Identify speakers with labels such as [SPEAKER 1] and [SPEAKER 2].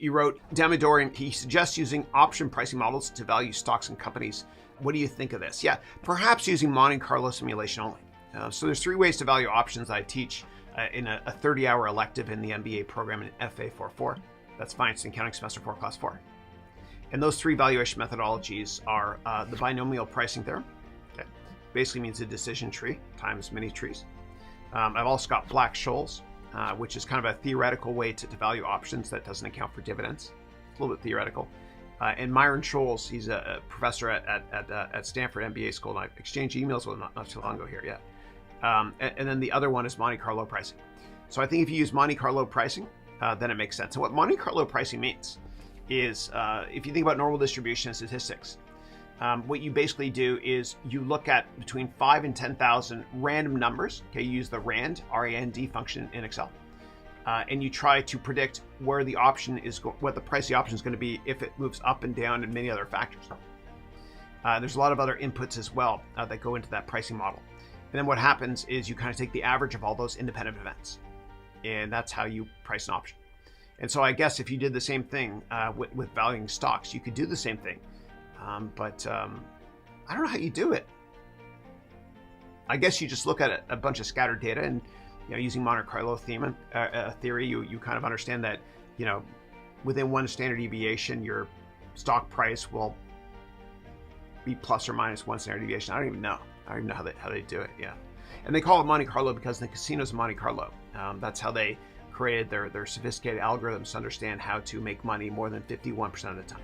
[SPEAKER 1] You wrote, Damodorian, he suggests using option pricing models to value stocks and companies. What do you think of this? Yeah, perhaps using Monte Carlo simulation only. So there's 3 ways to value options I teach in a 30-hour elective in the MBA program in FA44. That's Finance and Accounting Semester 4, Class 4. And those 3 valuation methodologies are the binomial pricing theorem. Okay. Basically means a decision tree times many trees. I've also got Black-Scholes, which is kind of a theoretical way to value options that doesn't account for dividends. It's a little bit theoretical. And Myron-Scholes, he's a professor at Stanford MBA school, and I've exchanged emails with him not too long ago here, yeah. And then the other one is Monte Carlo pricing. So I think if you use Monte Carlo pricing, then it makes sense. And what Monte Carlo pricing means is, if you think about normal distribution and statistics, what you basically do is you look at between 5 and 10,000 random numbers. Okay, you use the RAND, R-A-N-D function in Excel, and you try to predict where the option is, what the price of the option is going to be if it moves up and down, and many other factors. There's a lot of other inputs as well that go into that pricing model. And then what happens is you kind of take the average of all those independent events, and that's how you price an option. And so I guess if you did the same thing with valuing stocks, you could do the same thing. But I don't know how you do it. I guess you just look at a bunch of scattered data, and using Monte Carlo theory, you kind of understand that within one standard deviation, your stock price will be plus or minus one standard deviation. I don't even know how they do it. Yeah, and they call it Monte Carlo because the casinos in Monte Carlo. That's how they created their sophisticated algorithms to understand how to make money more than 51% of the time.